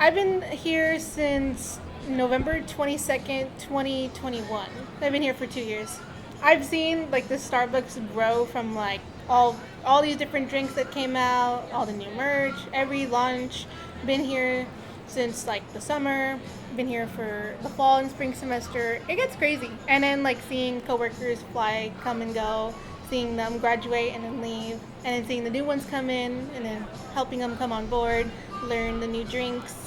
I've been here since November 22nd, 2021. I've been here for 2 years. I've seen like the Starbucks grow from like all these different drinks that came out, all the new merch, every launch. Been here since like the summer. Been here for the fall and spring semester. It gets crazy. And then like seeing coworkers fly, come and go, seeing them graduate and then leave, and then seeing the new ones come in, and then helping them come on board, learn the new drinks,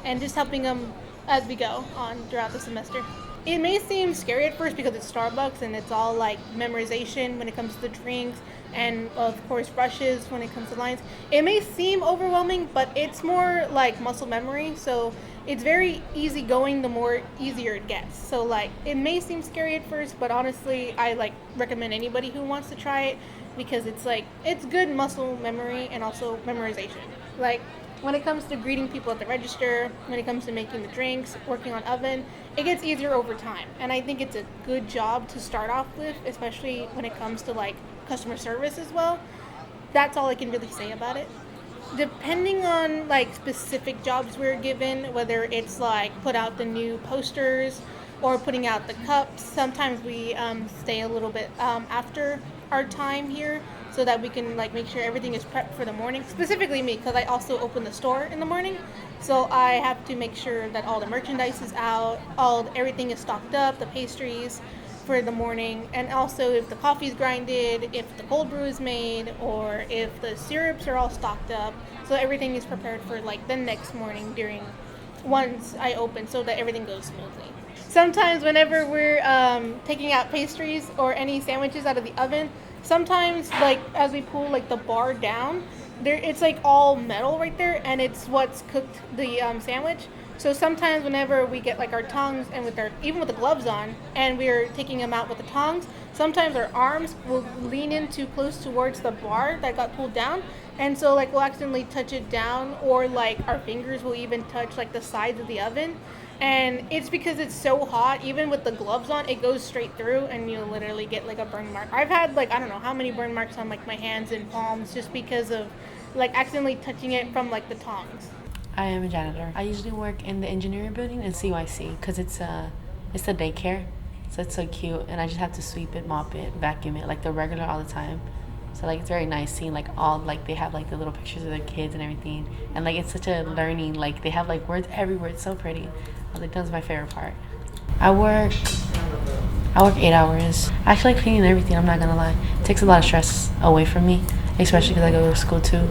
and just helping them as we go on throughout the semester. It may seem scary at first because it's Starbucks and it's all like memorization when it comes to the drinks, and of course rushes when it comes to lines. It may seem overwhelming, but it's more like muscle memory. So it's very easy going the more easier it gets. So like it may seem scary at first, but honestly I like recommend anybody who wants to try it because it's like it's good muscle memory and also memorization. Like when it comes to greeting people at the register, when it comes to making the drinks, working on oven, it gets easier over time. And I think it's a good job to start off with, especially when it comes to like customer service as well. That's all I can really say about it. Depending on like specific jobs we're given, whether it's like put out the new posters or putting out the cups, sometimes we stay a little bit after our time here so that we can like make sure everything is prepped for the morning. Specifically me, because I also open the store in the morning, so I have to make sure that all the merchandise is out, all everything is stocked up, the pastries for the morning, and also if the coffee's grinded, if the cold brew is made, or if the syrups are all stocked up, so everything is prepared for like the next morning during once I open, so that everything goes smoothly. Sometimes whenever we're taking out pastries or any sandwiches out of the oven, sometimes like as we pull like the bar down, there it's like all metal right there, and it's what's cooked the sandwich. So sometimes whenever we get like our tongs and with our even with the gloves on and we're taking them out with the tongs, sometimes our arms will lean in too close towards the bar that got pulled down, and so like we'll accidentally touch it down, or like our fingers will even touch like the sides of the oven. And it's because it's so hot, even with the gloves on, it goes straight through and you literally get like a burn mark. I've had like I don't know how many burn marks on like my hands and palms just because of like accidentally touching it from like the tongs. I am a janitor. I usually work in the engineering building in CYC because it's a daycare, so it's so cute, and I just have to sweep it, mop it, vacuum it like the regular all the time. So like it's very nice seeing like all like they have like the little pictures of their kids and everything, and like it's such a learning, like they have like words everywhere. It's so pretty. I think that's my favorite part. I work I work 8 hours. I actually like cleaning everything. I'm not gonna lie. It takes a lot of stress away from me, especially because I go to school too.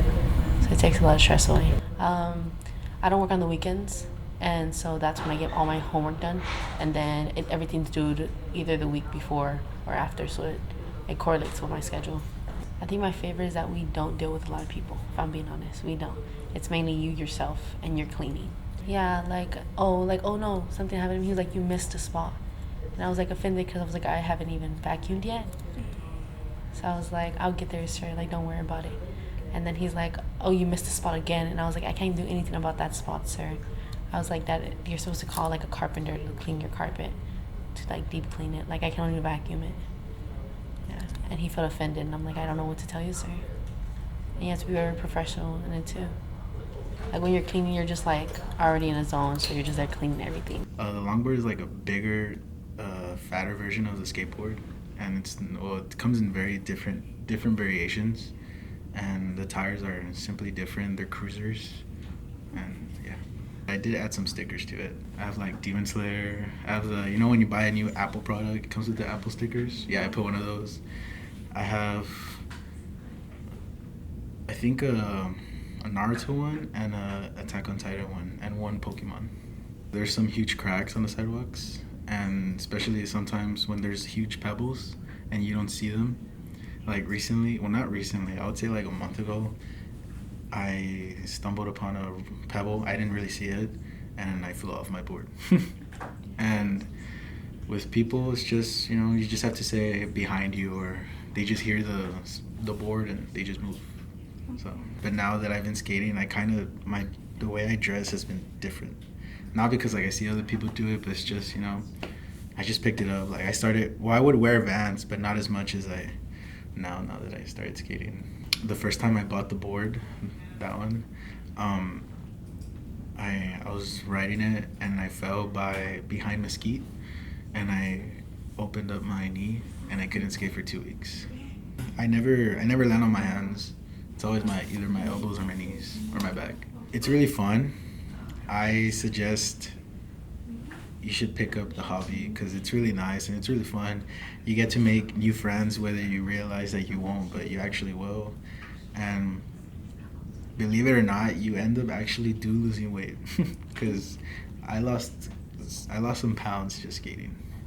So it takes a lot of stress away. I don't work on the weekends, and so that's when I get all my homework done, and then everything's due either the week before or after, so it correlates with my schedule. I think my favorite is that we don't deal with a lot of people, if I'm being honest. We don't. It's mainly you, yourself, and your cleaning. Yeah, oh no, something happened to me. He was like, you missed a spot. And I was like offended because I was like, I haven't even vacuumed yet. So I was like, I'll get there, sir. Like, don't worry about it. And then he's like, oh, you missed a spot again. And I was like, I can't do anything about that spot, sir. I was like, that you're supposed to call like a carpenter to clean your carpet, to like deep clean it. Like, I can only vacuum it. Yeah. And he felt offended. And I'm like, I don't know what to tell you, sir. And you have to be very professional in it too. Like when you're cleaning, you're just like already in a zone, so you're just there cleaning everything. The longboard is like a bigger, fatter version of the skateboard, and it comes in very different variations, and the tires are simply different. They're cruisers, and yeah. I did add some stickers to it. I have like Demon Slayer. I have the when you buy a new Apple product, it comes with the Apple stickers. Yeah, I put one of those. I have, I think a Naruto one and a Attack on Titan one and one Pokemon. There's some huge cracks on the sidewalks, and especially sometimes when there's huge pebbles and you don't see them. Like recently, well not recently, I would say like a month ago, I stumbled upon a pebble. I didn't really see it, and I flew off my board. And with people, it's just, you just have to say behind you, or they just hear the board and they just move. So, but now that I've been skating, the way I dress has been different. Not because like I see other people do it, but it's just, I just picked it up. Like I would wear Vans, but not as much as I now that I started skating. The first time I bought the board, that one, I was riding it and I fell behind Mesquite, and I opened up my knee and I couldn't skate for 2 weeks. I never land on my hands. It's always either my elbows or my knees or my back. It's really fun. I suggest you should pick up the hobby because it's really nice and it's really fun. You get to make new friends whether you realize that you won't, but you actually will. And believe it or not, you end up actually losing weight because I lost I lost some pounds just skating.